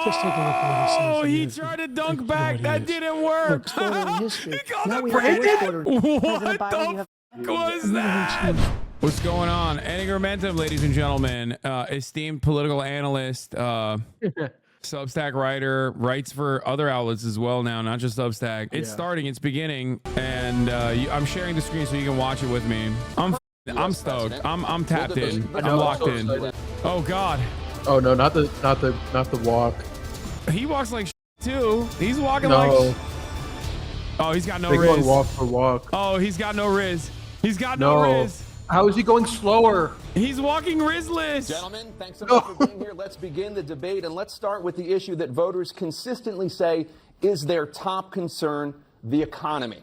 Just take a look at what he says. He tried to dunk back. That didn't work. He called it Brandon? What the fuck was that? What's going on? Enigmentum, ladies and gentlemen. Esteemed political analyst, Substack writer, writes for other outlets as well now, not just Substack. It's starting, it's beginning, and I'm sharing the screen so you can watch it with me. I'm stoked. I'm tapped in. I'm locked in. Oh God. Oh no, not the walk. He walks like too. He's walking like. Oh, he's got no riz. Going walk for walk. Oh, he's got no riz. He's got no riz. How is he going slower? He's walking rizless. Gentlemen, thanks so much for being here. Let's begin the debate, and let's start with the issue that voters consistently say is their top concern: the economy.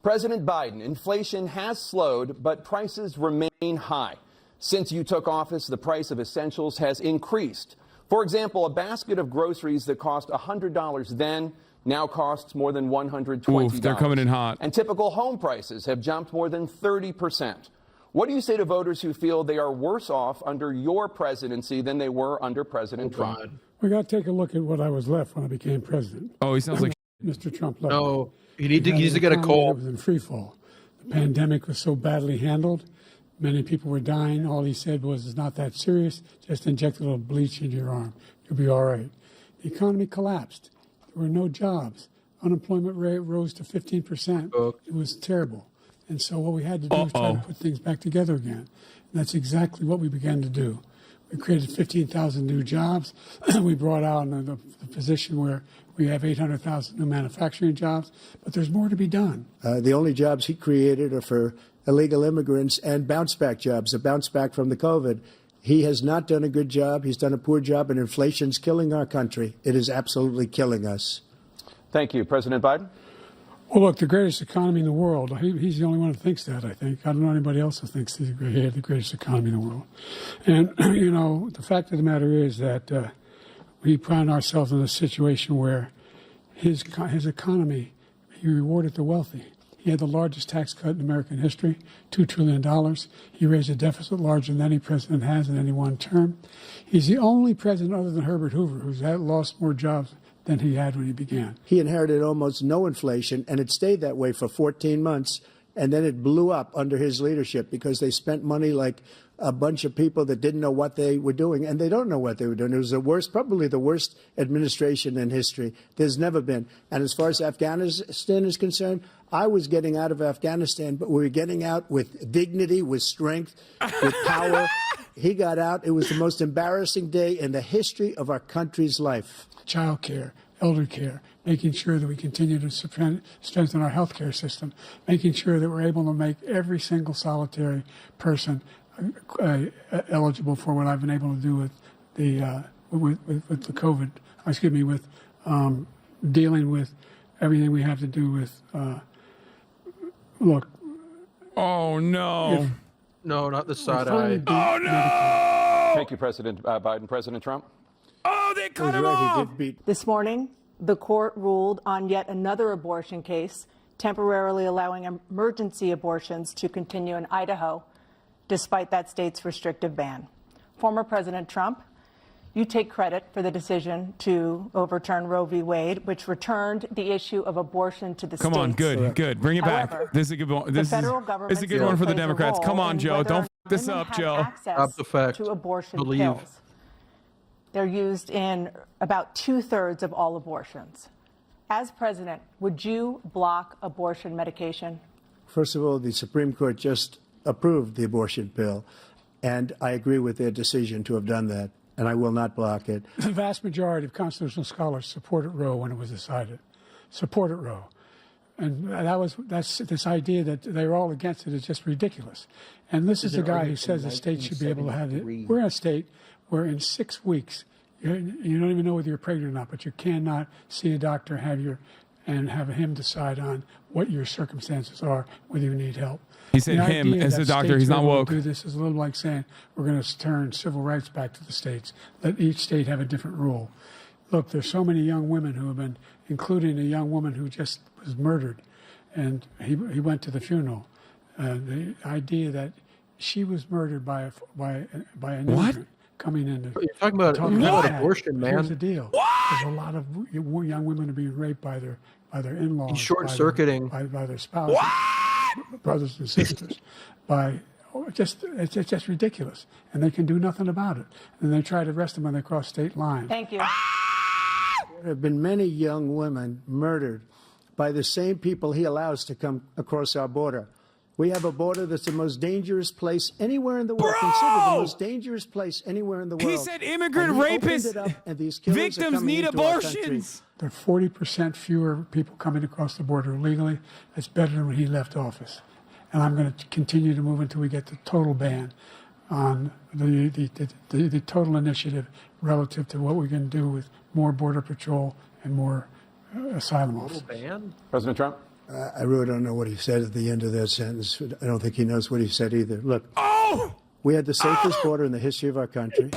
President Biden, inflation has slowed, but prices remain high. Since you took office, the price of essentials has increased. For example, a basket of groceries that cost $100 then now costs more than $120. Oof, they're coming in hot. And typical home prices have jumped more than 30%. What do you say to voters who feel they are worse off under your presidency than they were under President Trump? We got to take a look at what I was left when I became president. Oh, he sounds like Mr. Trump left. No, he needs to get a cold. It was in free fall. The pandemic was so badly handled. Many people were dying. All he said was, it's not that serious. Just inject a little bleach into your arm. You'll be all right. The economy collapsed. There were no jobs. Unemployment rate rose to 15%. It was terrible. And so what we had to do was try to put things back together again. And that's exactly what we began to do. We created 15,000 new jobs. We brought out the position where we have 800,000 new manufacturing jobs. But there's more to be done. The only jobs he created are for illegal immigrants and bounce-back jobs, a bounce-back from the COVID. He has not done a good job. He's done a poor job, and inflation's killing our country. It is absolutely killing us. Thank you. President Biden? Well, look, the greatest economy in the world, he's the only one who thinks that, I think. I don't know anybody else who thinks he had the greatest economy in the world. And, you know, the fact of the matter is that we find ourselves in a situation where his economy, he rewarded the wealthy. He had the largest tax cut in American history, $2 trillion. He raised a deficit larger than any president has in any one term. He's the only president other than Herbert Hoover who's lost more jobs than he had when he began. He inherited almost no inflation, and it stayed that way for 14 months, and then it blew up under his leadership because they spent money like a bunch of people that didn't know what they were doing, and they don't know what they were doing. It was the worst, probably the worst administration in history. There's never been. And as far as Afghanistan is concerned, I was getting out of Afghanistan, but we were getting out with dignity, with strength, with power. He got out. It was the most embarrassing day in the history of our country's life. Child care, elder care, making sure that we continue to strengthen our health care system, making sure that we're able to make every single solitary person eligible for what I've been able to do with the with the COVID. Excuse me, with dealing with everything we have to do with. Look. Oh no. No, not the side eye. Oh no. Thank you, President Biden. President Trump? Oh, they cut him off. This morning, the court ruled on yet another abortion case, temporarily allowing emergency abortions to continue in Idaho, despite that state's restrictive ban. Former President Trump, you take credit for the decision to overturn Roe v. Wade, which returned the issue of abortion to the states. Come on, good. Bring it back. This is a good one. This is a good one for the Democrats. Come on, Joe. Don't f this up, Joe. Stop the fact. To abortion pills. They're used in about 2/3 of all abortions. As president, would you block abortion medication? First of all, the Supreme Court just approved the abortion bill, and I agree with their decision to have done that, and I will not block it. The vast majority of constitutional scholars supported Roe when it was decided. Supported Roe. And that's this idea that they're all against it is just ridiculous. And this is the guy who says the state should be able to have it. We're in a state where in 6 weeks, you don't even know whether you're pregnant or not, but you cannot see a doctor, and have him decide on what your circumstances are, whether you need help. He said him as a doctor. He's not woke. Do this is a little like saying we're going to turn civil rights back to the states. Let each state have a different rule. Look, there's so many young women who have been, including a young woman who just was murdered, and he went to the funeral. The idea that she was murdered by an immigrant coming in. You're talking about abortion, man. Here's the deal. What? Because a lot of young women are being raped by their in-laws, short-circuiting. by their spouses, brothers and sisters, it's just ridiculous, and they can do nothing about it. And they try to arrest them when they cross state lines. Thank you. There have been many young women murdered by the same people he allows to come across our border. We have a border that's the most dangerous place anywhere in the world. Considered the most dangerous place anywhere in the world. He said immigrant And he rapists, opened it up, and these killers are victims coming need into our country. abortions. There are 40% fewer people coming across the border illegally. That's better than when he left office. And I'm going to continue to move until we get the total ban on the total initiative relative to what we're going to do with more border patrol and more asylum officers. Ban? President Trump? I really don't know what he said at the end of that sentence. I don't think he knows what he said either. Look, we had the safest border in the history of our country.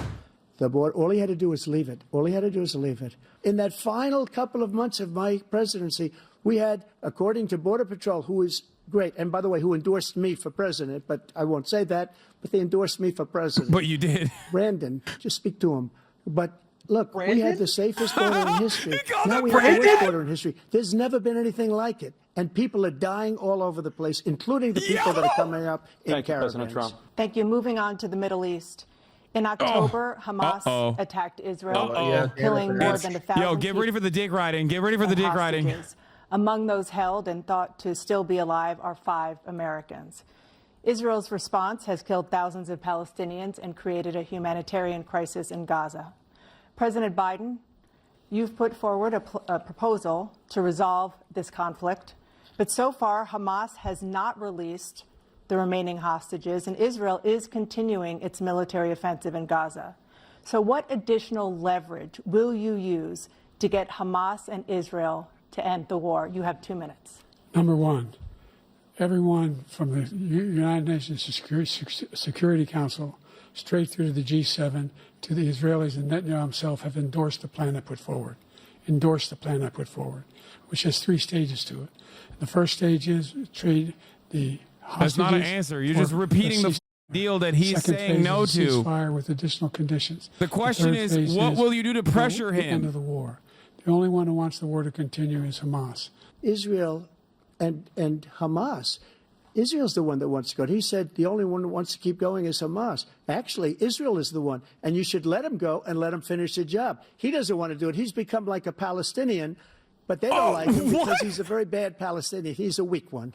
The border, all he had to do was leave it. All he had to do was leave it. In that final couple of months of my presidency, we had, according to Border Patrol, who is great, and by the way, who endorsed me for president, but I won't say that, but they endorsed me for president. But you did. Brandon, just speak to him. But look, we Brandon? had the safest border in history. called Now him we have the Brandon? worst border in history. There's never been anything like it. And people are dying all over the place, including the people that are coming up in Thank you, caravans. President Trump. Thank you. Moving on to the Middle East. In October, Hamas attacked Israel, killing more than 1,000 Yo, get ready for the dick riding. Get ready for the dick riding. hostages. Among those held and thought to still be alive are 5 Americans. Israel's response has killed thousands of Palestinians and created a humanitarian crisis in Gaza. President Biden, you've put forward a proposal to resolve this conflict, but so far Hamas has not released the remaining hostages, and Israel is continuing its military offensive in Gaza. So what additional leverage will you use to get Hamas and Israel to end the war? You have 2 minutes. Number one, everyone from the United Nations Security Council straight through to the G7 to the Israelis and Netanyahu himself have endorsed the plan I put forward. Which has 3 stages to it. The first stage is trade the hostages. That's not an answer. You're just repeating the deal that he's Second saying phase no is a to. ceasefire with additional conditions. The question third is, phase what will you do to pressure the end him? of the war. The only one who wants the war to continue is Hamas. Israel and Hamas. Israel's the one that wants to go. He said the only one who wants to keep going is Hamas. Actually, Israel is the one, and you should let him go and let him finish the job. He doesn't want to do it. He's become like a Palestinian, but they don't like him because he's a very bad Palestinian. He's a weak one.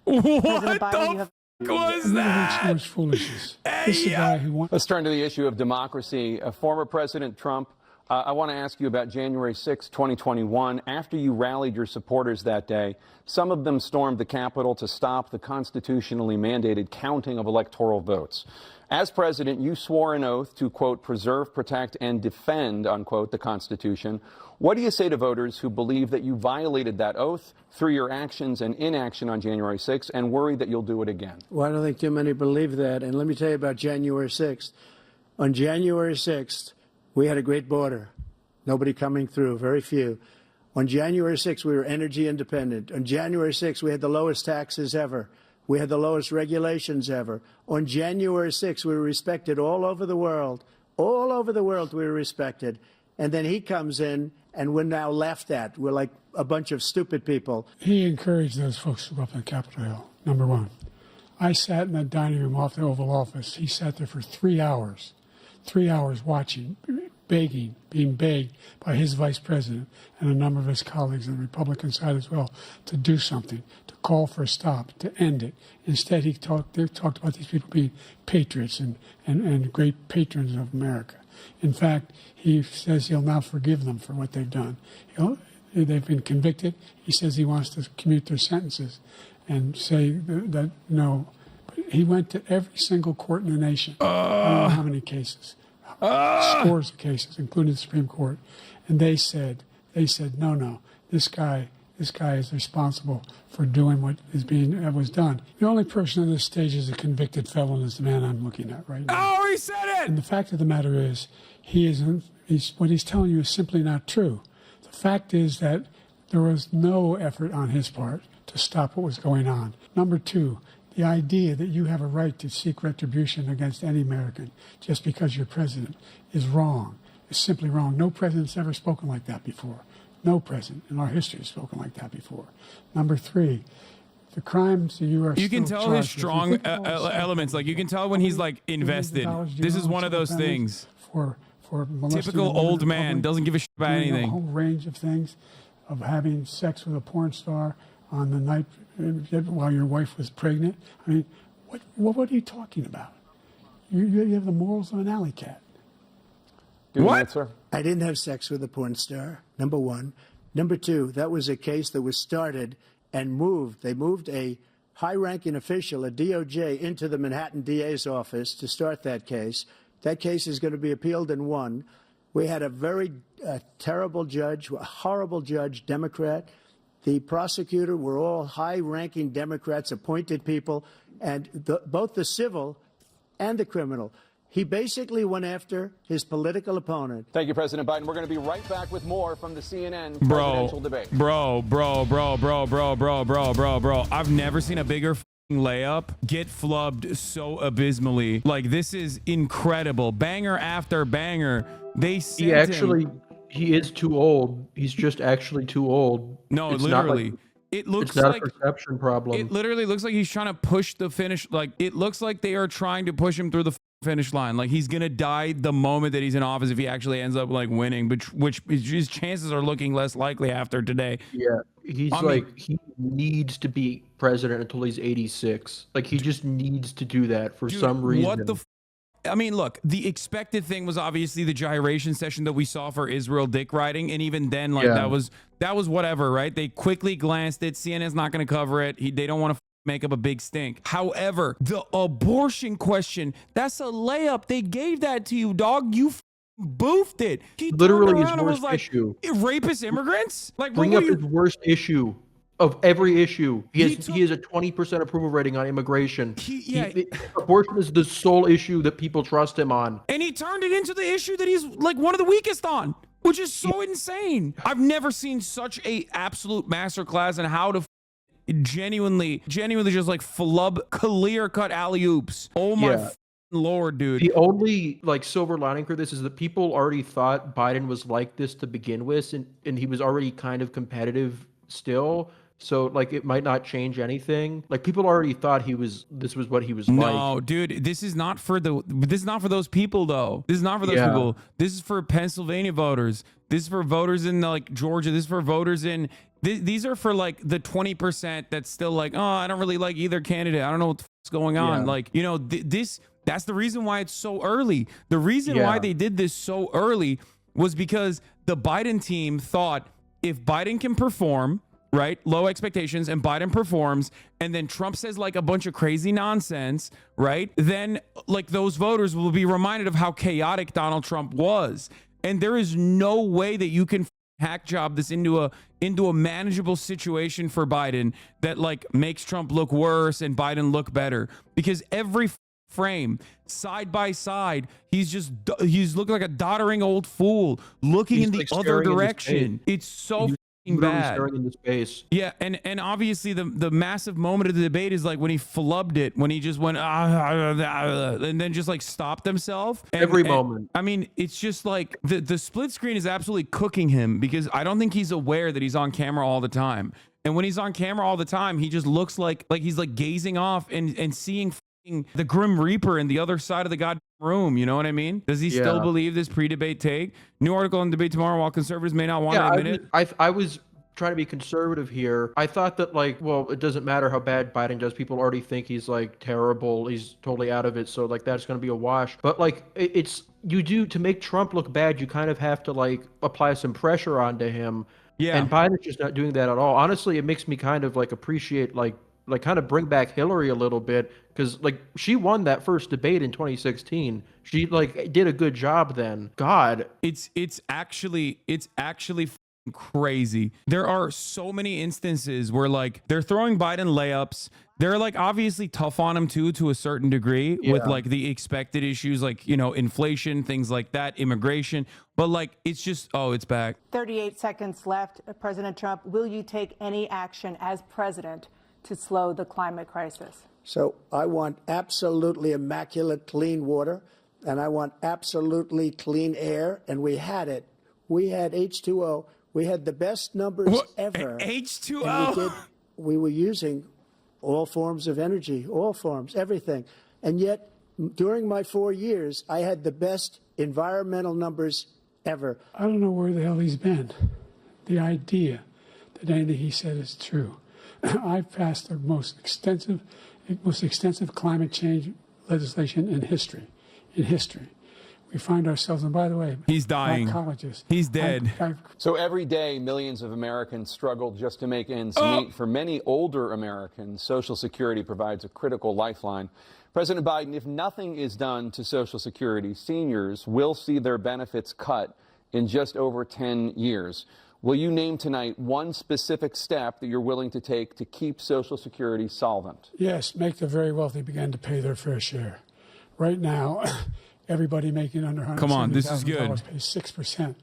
What President Biden, you the have f was Too that? much foolishness. This is the guy who wants. Let's turn to the issue of democracy. Former President Trump, I want to ask you about January 6, 2021. After you rallied your supporters that day, some of them stormed the Capitol to stop the constitutionally mandated counting of electoral votes. As president, you swore an oath to, quote, preserve, protect, and defend, unquote, the Constitution. What do you say to voters who believe that you violated that oath through your actions and inaction on January 6th and worry that you'll do it again? Well, I don't think too many believe that. And let me tell you about January 6th. On January 6th, we had a great border. Nobody coming through, very few. On January 6th, we were energy independent. On January 6th, we had the lowest taxes ever. We had the lowest regulations ever. On January 6th, we were respected all over the world. All over the world, we were respected. And then he comes in, and we're now laughed at. We're like a bunch of stupid people. He encouraged those folks to go up on Capitol Hill, number one. I sat in that dining room off the Oval Office. He sat there for 3 hours watching, begging, being begged by his vice president and a number of his colleagues on the Republican side as well to do something, to call for a stop, to end it. Instead, they talked about these people being patriots and great patrons of America. In fact, he says he'll now forgive them for what they've done. They've been convicted. He says he wants to commute their sentences and say that no. But he went to every single court in the nation. I don't know how many cases. Scores of cases, including the Supreme Court. And they said, no, this guy is responsible for doing what was done. The only person on this stage is a convicted felon is the man I'm looking at right now. Oh, he said it! And the fact of the matter is, what he's telling you is simply not true. The fact is that there was no effort on his part to stop what was going on. Number two, the idea that you have a right to seek retribution against any American just because you're president is wrong. is simply wrong. No president's ever spoken like that before. No president in our history has spoken like that before. Number three, the crimes that you are You can still tell his charged with. strong You think of all the elements. Like you can tell how when he's many like billions of invested. dollars do you This is owe one of those civil penalties things. For molesting a Typical woman old in man public, doesn't give a shit about doing anything. A whole range of things, of having sex with a porn star on the night while your wife was pregnant. I mean, what are you talking about? You have the morals of an alley cat. What? Sir? I didn't have sex with a porn star, number one. Number two, that was a case that was started and moved. They moved a high-ranking official, a DOJ, into the Manhattan DA's office to start that case. That case is going to be appealed and won. We had a very terrible judge, a horrible judge, Democrat. The prosecutor were all high-ranking Democrats, appointed people, and both the civil and the criminal. He basically went after his political opponent. Thank you, President Biden. We're going to be right back with more from the CNN presidential debate. Bro. I've never seen a bigger layup get flubbed so abysmally. Like, this is incredible. Banger after banger. They sent He is too old. He's just actually too old. No, It's literally. Not like, it looks it's not like a perception problem. it literally looks like he's trying to push the finish. Like, it looks like they are trying to push him through the finish line. Like, he's gonna die the moment that he's in office if he actually ends up like winning, which his chances are looking less likely after today. Yeah, he needs to be president until he's 86. Like, he just needs to do that for some reason. What the I mean, look, the expected thing was obviously the gyration session that we saw for Israel dick riding, and even then, like, that was whatever, right? They quickly glanced it. CNN's not going to cover it. They don't want to make up a big stink. However, the abortion question, that's a layup. They gave that to you, dog. You boofed it. He Literally turned around his and was worst like, issue. Rapist immigrants? Like, Bring up his worst issue of every issue. He has a 20% approval rating on immigration. Abortion is the sole issue that people trust him on. And he turned it into the issue that he's like one of the weakest on, which is so insane. I've never seen such a absolute masterclass in how to genuinely just like flub clear cut alley oops. Oh my Lord, dude. The only like silver lining for this is that people already thought Biden was like this to begin with, and he was already kind of competitive still. So, like, it might not change anything. Like, people already thought this was what he was like. No, dude, this is not for those people, though. This is not for those people. This is for Pennsylvania voters. This is for voters in like Georgia. This is for voters in these are for like the 20% that's still like, oh, I don't really like either candidate. I don't know what's going on. Like, you know, that's the reason why it's so early. The reason why they did this so early was because the Biden team thought if Biden can perform, right? Low expectations, and Biden performs, and then Trump says like a bunch of crazy nonsense, right? Then like those voters will be reminded of how chaotic Donald Trump was. And there is no way that you can hack job this into a manageable situation for Biden that like makes Trump look worse and Biden look better, because every frame side by side he's looking like a doddering old fool looking in the other direction. It's so bad. In the space. Yeah, and obviously the massive moment of the debate is like when he flubbed it, when he just went and then just like stopped himself. Every moment. I mean, it's just like the split screen is absolutely cooking him, because I don't think he's aware that he's on camera all the time. And when he's on camera all the time, he just looks like he's like gazing off and seeing the Grim Reaper in the other side of the goddamn room. You know what I mean? Does he still believe this pre-debate take? New article on Debate Tomorrow. While conservatives may not want to admit it. I was trying to be conservative here. I thought that like, well, it doesn't matter how bad Biden does. People already think he's like terrible. He's totally out of it. So like that's going to be a wash. But like it's to make Trump look bad, you kind of have to like apply some pressure onto him. Yeah. And Biden's just not doing that at all. Honestly, it makes me kind of like appreciate like kind of bring back Hillary a little bit, because like she won that first debate in 2016. She like did a good job then. God, it's actually crazy. There are so many instances where like they're throwing Biden layups. They're like obviously tough on him too, to a certain degree, with like the expected issues, like, you know, inflation, things like that, immigration. But like, it's just, it's back. 38 seconds left. President Trump, will you take any action as president to slow the climate crisis? So I want absolutely immaculate clean water. and I want absolutely clean air, and we had it. We had H2O. We had the best numbers ever. H2O? And we were using all forms of energy, all forms, everything. And yet, during my 4 years, I had the best environmental numbers ever. I don't know where the hell he's been. The idea that anything he said is true. I've passed the most extensive climate change legislation in history. We find ourselves, and by the way, he's dying. Psychologists. He's dead. So every day, millions of Americans struggle just to make ends meet. For many older Americans, Social Security provides a critical lifeline. President Biden, if nothing is done to Social Security, seniors will see their benefits cut in just over 10 years. Will you name tonight one specific step that you're willing to take to keep Social Security solvent? Yes, make the very wealthy begin to pay their fair share. Right now, everybody making under $170,000 Come on, this is good. pays 6%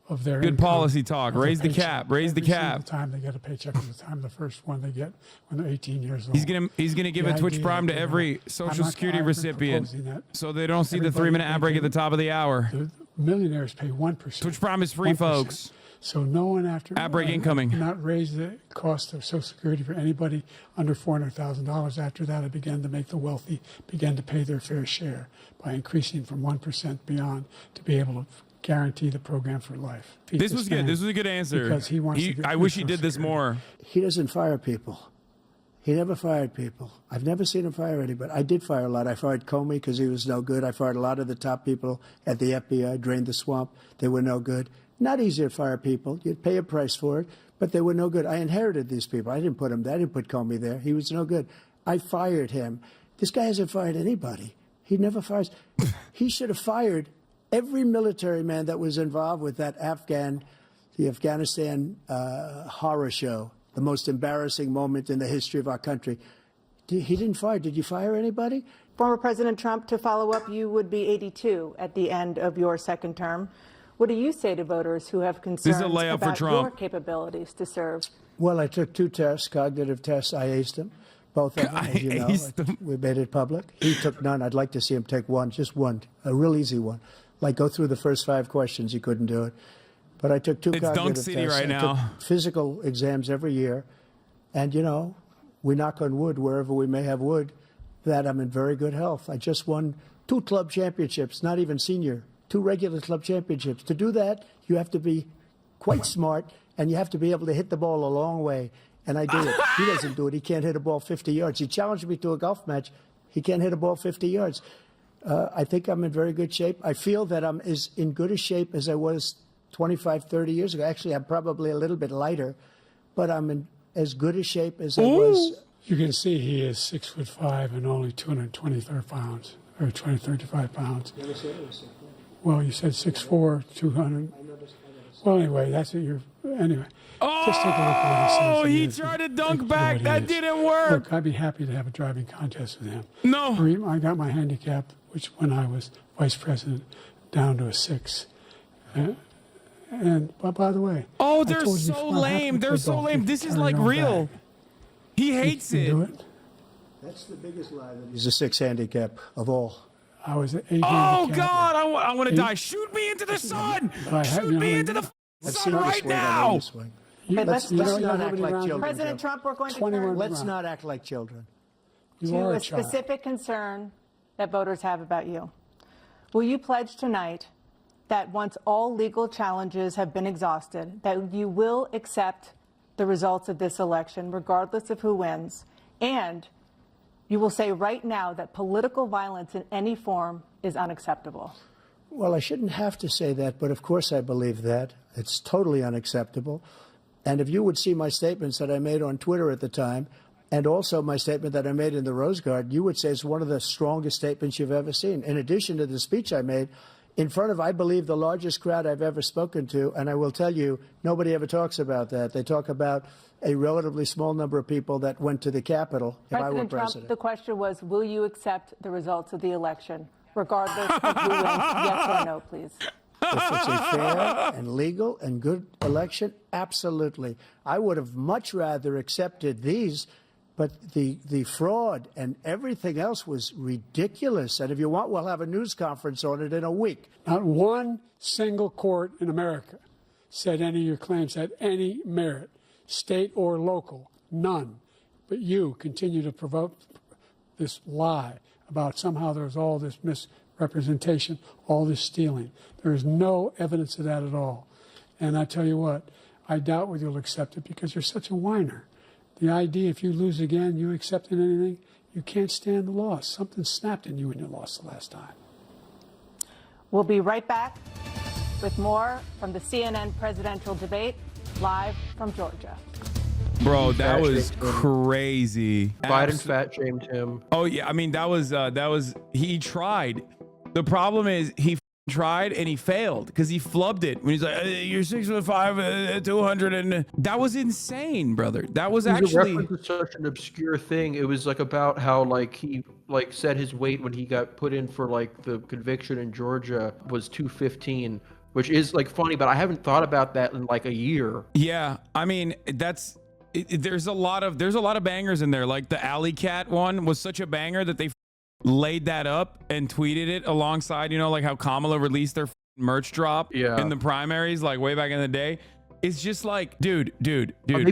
of their Good income, policy talk. of their Raise the paycheck. cap. Raise the Every cap. single time they get a paycheck is the time the first one they get when they're 18 years old. He's gonna give The a Twitch idea Prime to that, every Social Security I've been recipient, proposing that so they don't see the everybody 3-minute ad break at the top of the hour. The millionaires pay 1%. Twitch Prime is free, 1%. folks. So no one after Ad break incoming. not raise the cost of Social Security for anybody under $400,000. After that, I began to make the wealthy begin to pay their fair share by increasing from 1% beyond to be able to guarantee the program for life. This was good. This was a good answer. Because he wants to get I wish he Social did this Security. more. He doesn't fire people. He never fired people. I've never seen him fire anybody. I did fire a lot. I fired Comey because he was no good. I fired a lot of the top people at the FBI, drained the swamp. They were no good. Not easy to fire people. You'd pay a price for it, but they were no good. I inherited these people. I didn't put him there. I didn't put Comey there. He was no good. I fired him. This guy hasn't fired anybody. He never fires. He should have fired every military man that was involved with the Afghanistan horror show, the most embarrassing moment in the history of our country. He didn't fire. Did you fire anybody? Former President Trump, to follow up, you would be 82 at the end of your second term. What do you say to voters who have concerns about your capabilities to serve? Well, I took 2 tests, cognitive tests. I aced them, both of them, as you know. We made it public. He took none. I'd like to see him take one, just one, a real easy one. Like go through the first 5 questions. He couldn't do it. But I took 2 cognitive Dunk City tests. right now. I took physical exams every year. And, you know, we knock on wood wherever we may have wood, that I'm in very good health. I just won 2 club championships, not even senior. 2 regular club championships. To do that, you have to be quite smart, and you have to be able to hit the ball a long way. And I do it. He doesn't do it. He can't hit a ball 50 yards. He challenged me to a golf match. He can't hit a ball 50 yards. I think I'm in very good shape. I feel that I'm as in good a shape as I was 25, 30 years ago. Actually, I'm probably a little bit lighter, but I'm in as good a shape as I was. You can see he is 6'5" and only 223 pounds, or 235 pounds. Well, you said 6'4", 200. Well, anyway, that's what you're. Anyway, just take a look at what he says. He tried to dunk back. That didn't work. Look, I'd be happy to have a driving contest with him. No. I got my handicap, which when I was vice president, down to a 6. And by the way, they're so lame. They're so lame. This is like real. He hates it. That's the biggest lie. He's a 6 handicap of all. I was at 8 Oh, handicap. God, I want to die. Shoot me into the sun. Shoot me into the sun right now. Let's not act like children. President Trump, we're going to turn Let's not act like children. to a specific concern that voters have about you. Will you pledge tonight that once all legal challenges have been exhausted, that you will accept the results of this election, regardless of who wins, and you will say right now that political violence in any form is unacceptable? Well, I shouldn't have to say that, but of course I believe that. It's totally unacceptable. And if you would see my statements that I made on Twitter at the time, and also my statement that I made in the Rose Garden, you would say it's one of the strongest statements you've ever seen. In addition to the speech I made in front of, I believe, the largest crowd I've ever spoken to, and I will tell you, nobody ever talks about that. They talk about a relatively small number of people that went to the Capitol if I were president. President Trump, the question was, will you accept the results of the election, regardless of who wins? Yes or no, please. If it's a fair and legal and good election, absolutely. I would have much rather accepted these, But the fraud and everything else was ridiculous. And if you want, we'll have a news conference on it in a week. Not one single court in America said any of your claims had any merit, state or local, none. But you continue to provoke this lie about somehow there's all this misrepresentation, all this stealing. There is no evidence of that at all. And I tell you what, I doubt whether you'll accept it because you're such a whiner. The idea if you lose again, you accepting anything, you can't stand the loss. Something snapped in you when you lost the last time. We'll be right back with more from the CNN presidential debate, live from Georgia. Bro, that was crazy. Biden fat shamed him. Oh yeah, I mean that was he tried. The problem is he tried and he failed because he flubbed it when he's like, "You're 6'5", 200," and that was insane, brother. That was actually such an obscure thing. It was like about how like he like said his weight when he got put in for like the conviction in Georgia was 215, which is like funny, but I haven't thought about that in like a year. Yeah, I mean that's. There's a lot of bangers in there. Like the Alley Cat one was such a banger that they laid that up and tweeted it alongside, you know, like how Kamala released their merch drop in the primaries, like way back in the day. It's just like, dude,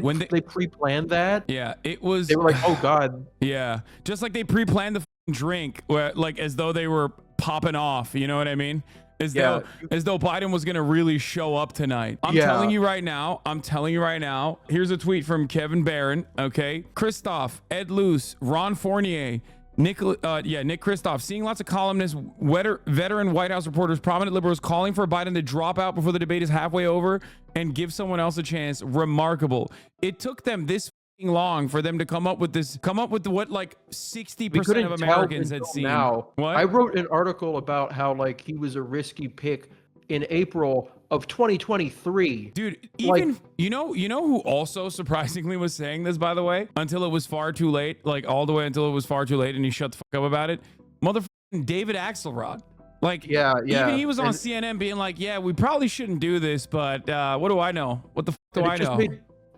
when they pre-planned that, yeah, it was. They were like, oh god, yeah, just like they pre-planned the drink, where, like as though they were popping off. You know what I mean? As though Biden was gonna really show up tonight. I'm telling you right now. Here's a tweet from Kevin Barron. Okay, Christoph, Ed Luce, Ron Fournier, Nick Christoph. Seeing lots of columnists, veteran White House reporters, prominent liberals calling for Biden to drop out before the debate is halfway over and give someone else a chance. Remarkable. It took them this long for them to come up with what like 60% of Americans had seen. Now, what? I wrote an article about how like he was a risky pick in April of 2023. Dude, even like, you know who also surprisingly was saying this, by the way, until it was far too late, like all the way until it was far too late and he shut the fuck up about it. Motherfucking David Axelrod. Like, even he was on CNN being like, yeah, we probably shouldn't do this, but what do I know? What the fuck do I know?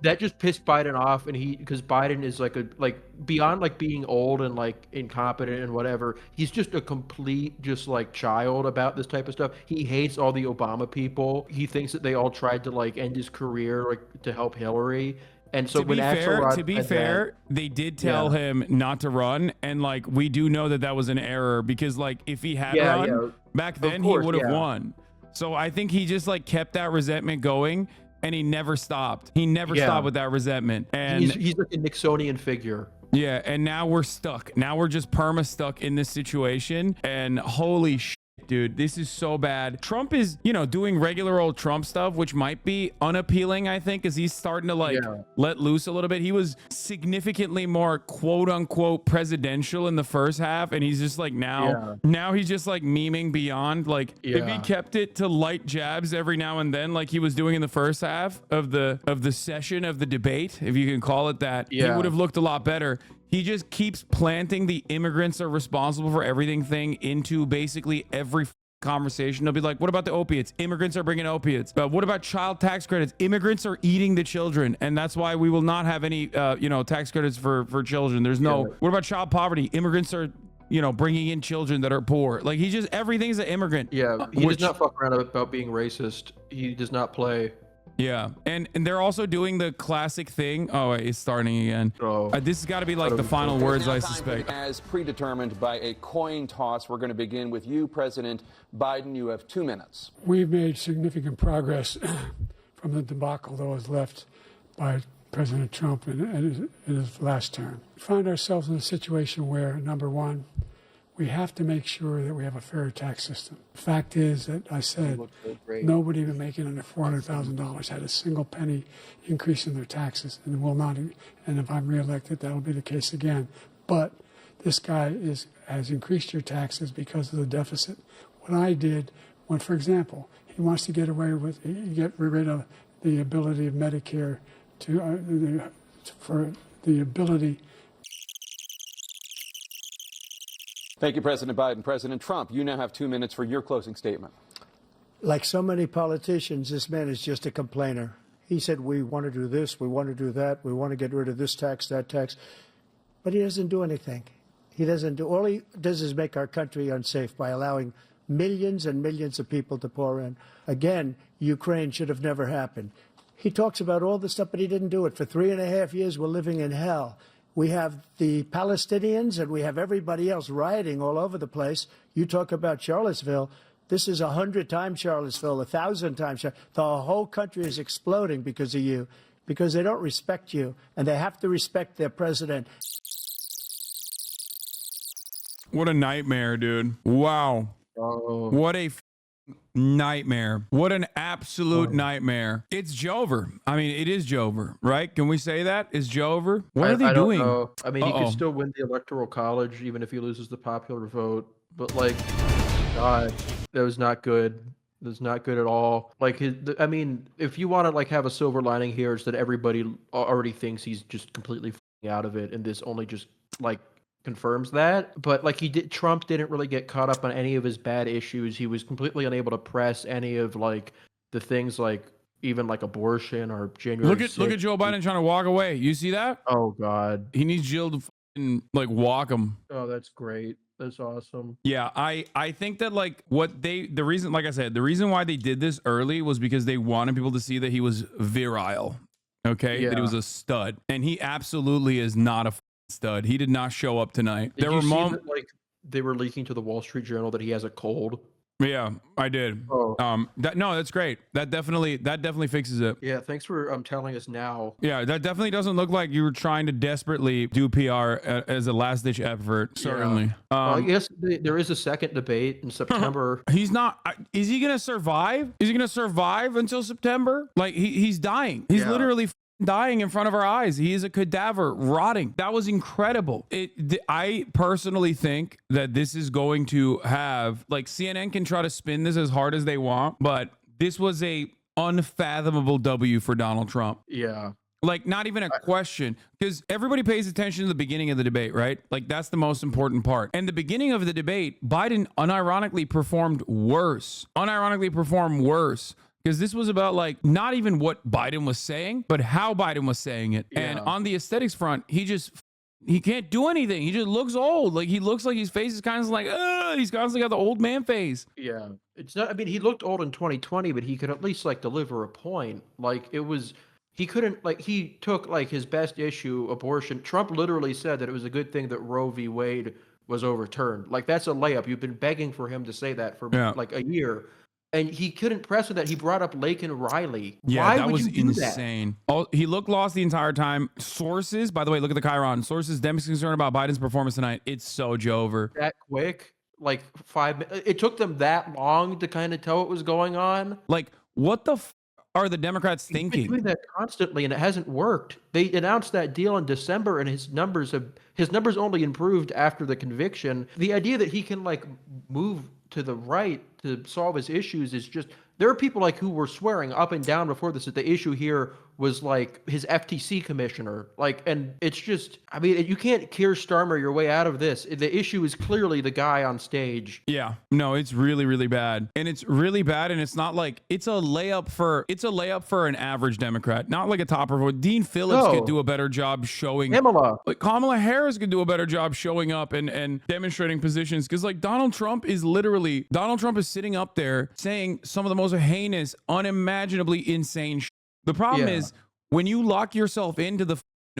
That just pissed Biden off, and because Biden is like beyond like being old and like incompetent and whatever, he's just a complete just like child about this type of stuff. He hates all the Obama people. He thinks that they all tried to like end his career like to help Hillary. And so to be fair, they did tell him not to run, and like we do know that was an error because like if he had run back then, he would have won. So I think he just like kept that resentment going. And he never stopped. He never stopped with that resentment. And he's like a Nixonian figure. Yeah, and now we're stuck. Now we're just perma stuck in this situation. And holy shit, dude, this is so bad. Trump is, doing regular old Trump stuff, which might be unappealing, I think, as he's starting to let loose a little bit. He was significantly more quote unquote presidential in the first half. And he's just like now he's just like memeing beyond. Like if he kept it to light jabs every now and then, like he was doing in the first half of the session of the debate, if you can call it that, he would have looked a lot better. He just keeps planting the immigrants are responsible for everything thing into basically every conversation. They'll be like, what about the opiates? Immigrants are bringing opiates. What about child tax credits? Immigrants are eating the children. And that's why we will not have any, tax credits for children. There's no, what about child poverty? Immigrants are, bringing in children that are poor. Like everything's an immigrant. Yeah. He does not fuck around about being racist. He does not play. Yeah, and they're also doing the classic thing. Oh, wait, it's starting again. This has got to be like the final words, I suspect. As predetermined by a coin toss, we're going to begin with you, President Biden. You have 2 minutes. We've made significant progress from the debacle that was left by President Trump in his last term. We find ourselves in a situation where, number one, we have to make sure that we have a fair tax system. The fact is that I said nobody even making under $400,000 had a single penny increase in their taxes and will not. And if I'm reelected, that'll be the case again. But this guy has increased your taxes because of the deficit. What I did, for example, he wants to get rid of the ability of Medicare for the ability. Thank you, President Biden. President Trump, you now have 2 minutes for your closing statement. Like so many politicians, this man is just a complainer. He said, we want to do this, we want to do that, we want to get rid of this tax, that tax. but he doesn't do anything. He doesn't do, all he does is make our country unsafe by allowing millions and millions of people to pour in. Again, Ukraine should have never happened. He talks about all this stuff, but he didn't do it. For 3.5 years, we're living in hell. We have the Palestinians and we have everybody else rioting all over the place. You talk about Charlottesville. This is 100 times Charlottesville, 1,000 times. The whole country is exploding because of you, because they don't respect you, and they have to respect their president. What a nightmare, dude. Wow. What a nightmare. What an absolute nightmare. It's Jover. I mean, it is Jover, right? Can we say that? Is Jover? What are they doing? Don't know. I mean, he could still win the Electoral College even if he loses the popular vote. But, like, God, that was not good. It was not good at all. Like, I mean, if you want to, like, have a silver lining here, it's that everybody already thinks he's just completely out of it, and this only just, like, confirms that. But like Trump didn't really get caught up on any of his bad issues. He was completely unable to press any of like the things like even like abortion or January. Look at Joe Biden trying to walk away. You see that? Oh God, he needs Jill to like walk him. Oh, that's great. That's awesome. Yeah, I think that like the reason, like I said, the reason why they did this early was because they wanted people to see that he was virile. Okay, that he was a stud, and he absolutely is not a stud. He did not show up tonight. Did you see that, like they were leaking to the Wall Street Journal that he has a cold? Yeah, I did. Oh. That's great. That definitely fixes it. Yeah, thanks for telling us now. Yeah, that definitely doesn't look like you were trying to desperately do PR as a last ditch effort. Certainly. Yeah. I guess there is a second debate in September. He's not. Is he gonna survive? Is he gonna survive until September? Like he's dying. He's literally dying in front of our eyes. He is a cadaver rotting. That was incredible. I personally think that this is going to have, like, CNN can try to spin this as hard as they want, but this was a unfathomable W for Donald Trump. Yeah. Like, not even a question, because everybody pays attention to the beginning of the debate, right? Like, that's the most important part. And the beginning of the debate, Biden unironically performed worse. Because this was about like not even what Biden was saying, but how Biden was saying it. Yeah. And on the aesthetics front, he can't do anything. He just looks old. Like he looks like his face is kind of like, he's constantly got the old man face. Yeah. It's not, I mean, he looked old in 2020, but he could at least like deliver a point. Like he couldn't, like he took like his best issue, abortion. Trump literally said that it was a good thing that Roe v. Wade was overturned. Like that's a layup. You've been begging for him to say that for like a year. And he couldn't press with that. He brought up Lake and Riley. Yeah, Why that would was you do insane. He looked lost the entire time. Sources, by the way, look at the Chiron. Sources, Democrats concerned about Biden's performance tonight. It's so Jover. That quick? Like 5 minutes? It took them that long to kind of tell what was going on? Like, what the are the Democrats thinking? He's been doing that constantly, and it hasn't worked. They announced that deal in December, and his numbers only improved after the conviction. The idea that he can like move to the right to solve his issues is just, there are people like who were swearing up and down before this that the issue here was like his FTC commissioner. Like, and it's just, I mean, you can't Keir Starmer your way out of this. The issue is clearly the guy on stage. Yeah, no, it's really, really bad. And it's really bad. And it's not like, it's a layup for an average Democrat, not like a topper vote. Dean Phillips could do a better job showing. Kamala Harris could do a better job showing up and demonstrating positions. Cause like Donald Trump is sitting up there saying some of the most heinous, unimaginably insane shit. The problem is when you lock yourself into the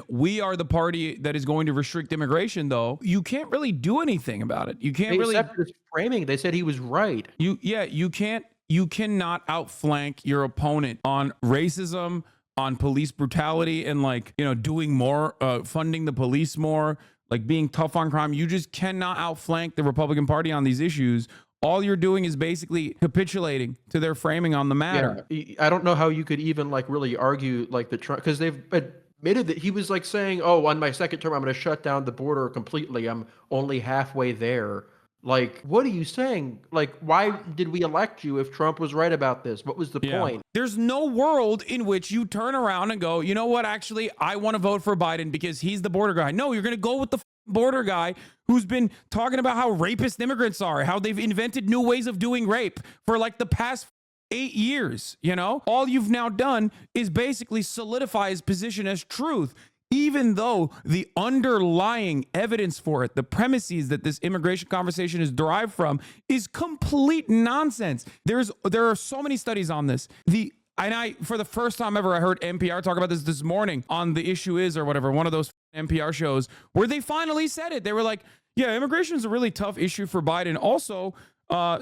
we are the party that is going to restrict immigration, though, you can't really do anything about it. You can't really accept his framing. They said he was right. You cannot outflank your opponent on racism, on police brutality, and like, doing more, funding the police more, like being tough on crime. You just cannot outflank the Republican Party on these issues. All you're doing is basically capitulating to their framing on the matter. Yeah, I don't know how you could even like really argue like the Trump, because they've admitted that he was like saying, "Oh, on my second term, I'm going to shut down the border completely. I'm only halfway there." Like, what are you saying? Like, why did we elect you if Trump was right about this? What was the point? There's no world in which you turn around and go, you know what? Actually, I want to vote for Biden because he's the border guy. No, you're going to go with the border guy who's been talking about how rapist immigrants are, how they've invented new ways of doing rape for like the past 8 years. All you've now done is basically solidify his position as truth. even though the underlying evidence for it, the premises that this immigration conversation is derived from, is complete nonsense. There are so many studies on this. For the first time ever, I heard NPR talk about this morning on The Issue Is or whatever, one of those NPR shows, where they finally said it. They were like, yeah, immigration is a really tough issue for Biden. Also,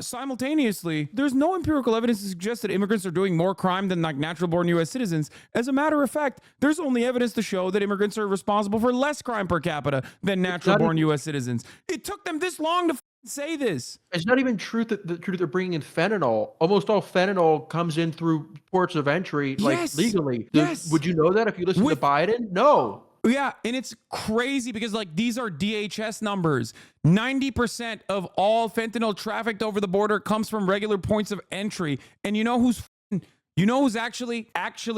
simultaneously, there's no empirical evidence to suggest that immigrants are doing more crime than like natural-born U.S. citizens. As a matter of fact, there's only evidence to show that immigrants are responsible for less crime per capita than natural-born U.S. citizens. It took them this long to say this. It's not even true that they're bringing in fentanyl. Almost all fentanyl comes in through ports of entry, like legally. Yes. Would you know that if you listen to Biden? No. Yeah, and it's crazy because like these are DHS numbers. 90% of all fentanyl trafficked over the border comes from regular points of entry. And you know who's actually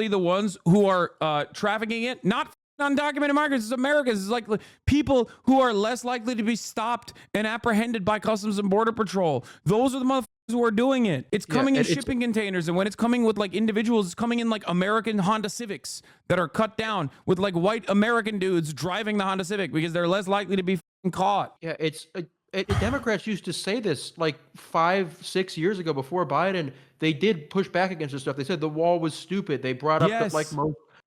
the ones who are trafficking it? Not undocumented migrants. It's Americans. It's like people who are less likely to be stopped and apprehended by Customs and Border Patrol. Those are the motherfuckers who are doing it. It's coming in shipping containers, and when it's coming with like individuals, it's coming in like American Honda Civics that are cut down with like white American dudes driving the Honda Civic because they're less likely to be caught. Yeah, Democrats used to say this like 5-6 years ago before Biden. They did push back against this stuff. They said the wall was stupid. They brought up that like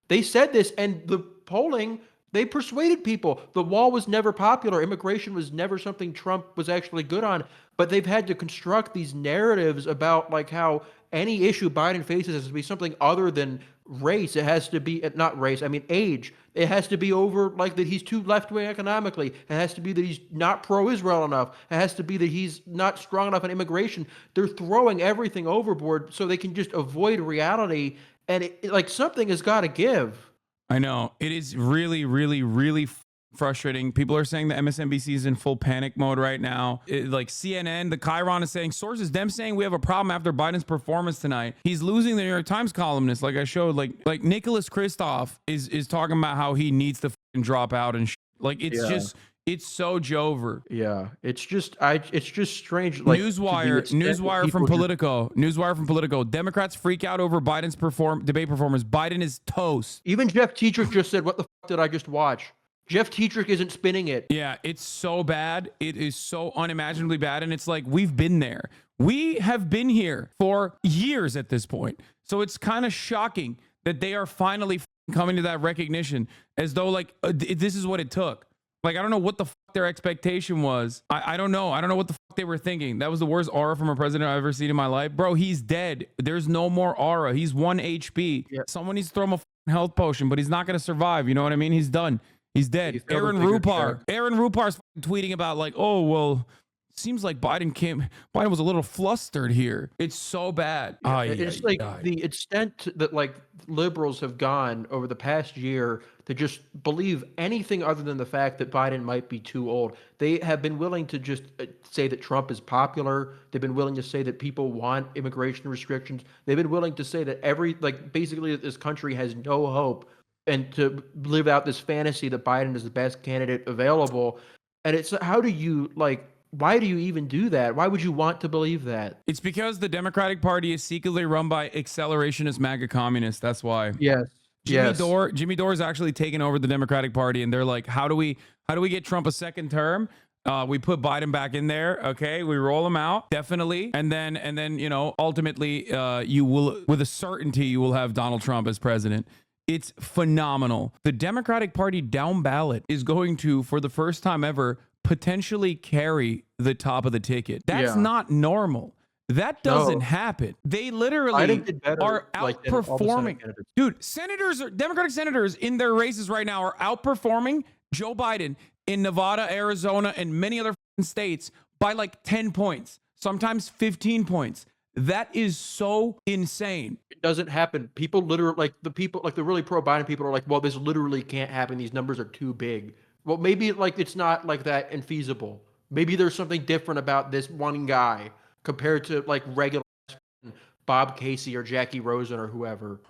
they said this, and the polling, they persuaded people. The wall was never popular. Immigration was never something Trump was actually good on. But they've had to construct these narratives about like how any issue Biden faces has to be something other than race. It has to be not race. I mean age. It has to be over like that he's too left-wing economically. It has to be that he's not pro-Israel enough. It has to be that he's not strong enough on immigration. They're throwing everything overboard so they can just avoid reality. And like something has got to give. I know. It is really, really, really frustrating. People are saying the MSNBC is in full panic mode right now. Like CNN, the Chiron is saying, sources, them saying we have a problem after Biden's performance tonight. He's losing the New York Times columnist. Like I showed, like Nicholas Kristof is talking about how he needs to drop out and like it's so Jover. Yeah, it's just strange. Like Newswire from Politico. Democrats freak out over Biden's debate performance. Biden is toast. Even Jeff Tetrick just said, "What the fuck did I just watch?" Jeff Tetrick isn't spinning it. Yeah, it's so bad. It is so unimaginably bad, and it's like we've been there. We have been here for years at this point. So it's kind of shocking that they are finally coming to that recognition, as though like this is what it took. Like, I don't know what the fuck their expectation was. I don't know. I don't know what the fuck they were thinking. That was the worst aura from a president I've ever seen in my life. Bro, he's dead. There's no more aura. He's 1 HP. Yeah. Someone needs to throw him a health potion, but he's not going to survive. You know what I mean? He's done. He's dead. Aaron Rupar's tweeting about like, oh, well, seems like Biden was a little flustered here. It's so bad. Yeah, it's like the extent that like liberals have gone over the past year to just believe anything other than the fact that Biden might be too old. They have been willing to just say that Trump is popular. They've been willing to say that people want immigration restrictions. They've been willing to say that basically this country has no hope, and to live out this fantasy that Biden is the best candidate available. And it's why do you even do that? Why would you want to believe that? It's because the Democratic Party is secretly run by accelerationist MAGA communists. That's why. Yes. Jimmy Dore is actually taking over the Democratic Party, and they're like, how do we get Trump a second term? We put Biden back in there. Okay, we roll him out, definitely, and then ultimately, you will, with a certainty, you will have Donald Trump as president. It's phenomenal. The Democratic Party down ballot is going to, for the first time ever, potentially carry the top of the ticket. That's not normal. That doesn't happen. They literally are outperforming. Dude, Democratic senators in their races right now are outperforming Joe Biden in Nevada, Arizona, and many other states by like 10 points, sometimes 15 points. That is so insane. It doesn't happen. People literally, the really pro-Biden people are like, well, this literally can't happen. These numbers are too big. Well, maybe it's not like that infeasible. Maybe there's something different about this one guy compared to like regular Bob Casey or Jackie Rosen or whoever.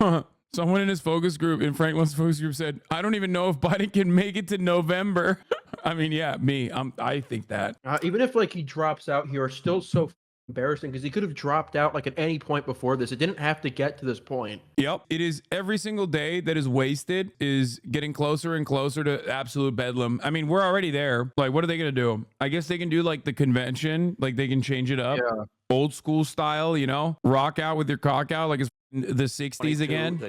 Someone in his focus group, in Franklin's focus group, said, I don't even know if Biden can make it to November. I mean, yeah, me. I think that. Even if he drops out here, still so Embarrassing because he could have dropped out like at any point before this. It didn't have to get to this point. Yep. It is every single day that is wasted is getting closer and closer to absolute bedlam. I mean, we're already there. Like, what are they going to do? I guess they can do like the convention, like they can change it up. Yeah. Old school style, you know, rock out with your cock out like it's the 60s again.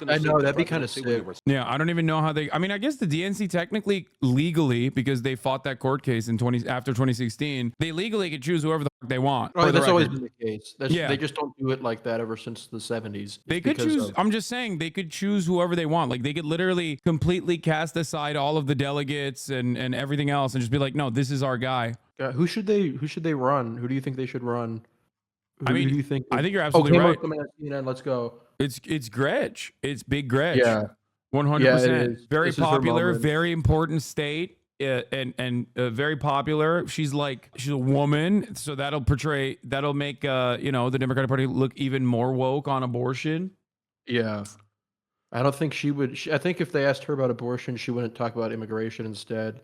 I know, that'd be kind of sick. Yeah, I don't even know how they. I mean, I guess the DNC technically, legally, because they fought that court case in after 2016, they legally could choose whoever the fuck they want. Oh, that's always record. been the case. They just don't do it like that ever since the 70s. They could choose. I'm just saying they could choose whoever they want. Like they could literally completely cast aside all of the delegates and everything else and just be like, no, this is our guy. Who should they run? Who do you think they should run? I mean, who do you think? I think you're absolutely right. CNN, let's go. It's Gretsch. It's Big Gretsch. Yeah. 100%. Yeah, very popular, very important state. And very popular. She's a woman, so that'll make the Democratic Party look even more woke on abortion. Yeah. I don't think she would. I think if they asked her about abortion, she wouldn't talk about immigration instead.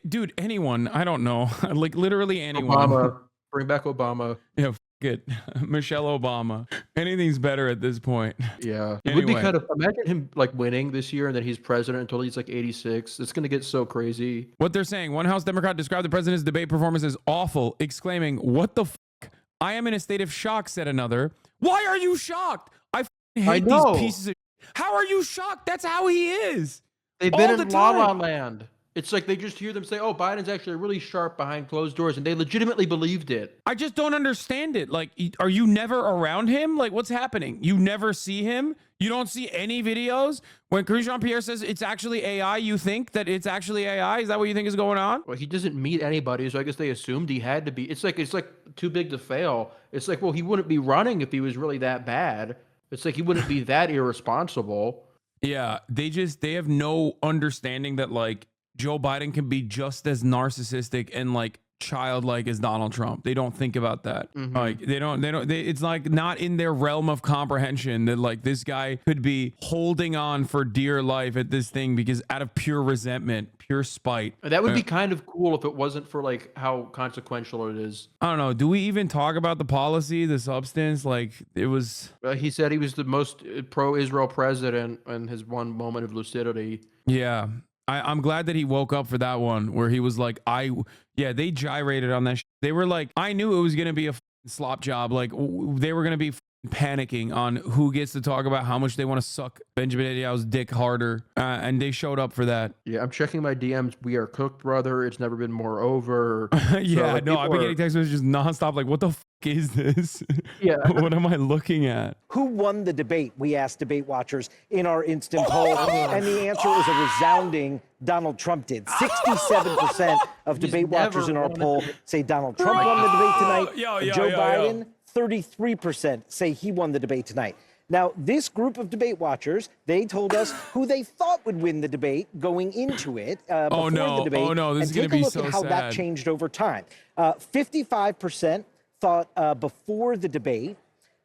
Dude, anyone. I don't know. Like literally anyone. Obama. Bring back Obama. Yeah, it. Michelle Obama. Anything's better at this point. Yeah. It would be kind of, imagine him like winning this year and then he's president until he's like 86. It's going to get so crazy. What they're saying, one House Democrat described the president's debate performance as awful, exclaiming, "What the fuck? I am in a state of shock," said another. Why are you shocked? I hate these pieces of How are you shocked? That's how he is. They've been in La La Land. It's like they just hear them say, oh, Biden's actually really sharp behind closed doors, and they legitimately believed it. I just don't understand it. Like, are you never around him? Like, what's happening? You never see him? You don't see any videos? When Karine Jean-Pierre says it's actually AI, you think that it's actually AI? Is that what you think is going on? Well, he doesn't meet anybody, so I guess they assumed he had to be. It's like too big to fail. It's like, well, he wouldn't be running if he was really that bad. It's like he wouldn't be that irresponsible. Yeah, they have no understanding that, like, Joe Biden can be just as narcissistic and like childlike as Donald Trump. They don't think about that. Mm-hmm. Like it's like not in their realm of comprehension that like this guy could be holding on for dear life at this thing because out of pure resentment, pure spite. That would be kind of cool if it wasn't for like how consequential it is. I don't know. Do we even talk about the policy, the substance? Like it was. He said he was the most pro-Israel president in his one moment of lucidity. Yeah. I'm glad that he woke up for that one where he was like, they gyrated on that. They were like, I knew it was going to be a slop job. Like they were going to be panicking on who gets to talk about how much they want to suck Benjamin Netanyahu's dick harder. And they showed up for that. Yeah, I'm checking my DMs. We are cooked, brother. It's never been more over. Yeah, so, no, I've been getting text messages nonstop. Like, what the fuck is this? Yeah. What am I looking at? Who won the debate? We asked debate watchers in our instant poll. And the answer is a resounding Donald Trump did. 67% of debate watchers in our poll say Donald Trump won the debate tonight. Joe Biden, 33% say he won the debate tonight. Now, this group of debate watchers, they told us who they thought would win the debate going into it before the debate. Oh, no, this is going to be so sad. And take a look at how that changed over time. 55% thought before the debate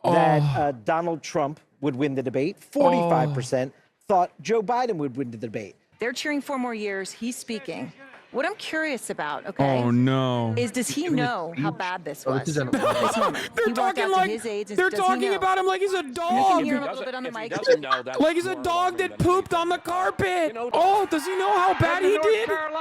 that Donald Trump would win the debate. 45% thought Joe Biden would win the debate. They're cheering 4 more years. He's speaking. What I'm curious about, okay? Oh no! Is does he know how bad this was? They're talking like they're talking about him like he's a dog. Like he's a dog that pooped on the carpet. Oh, does he know how bad he did?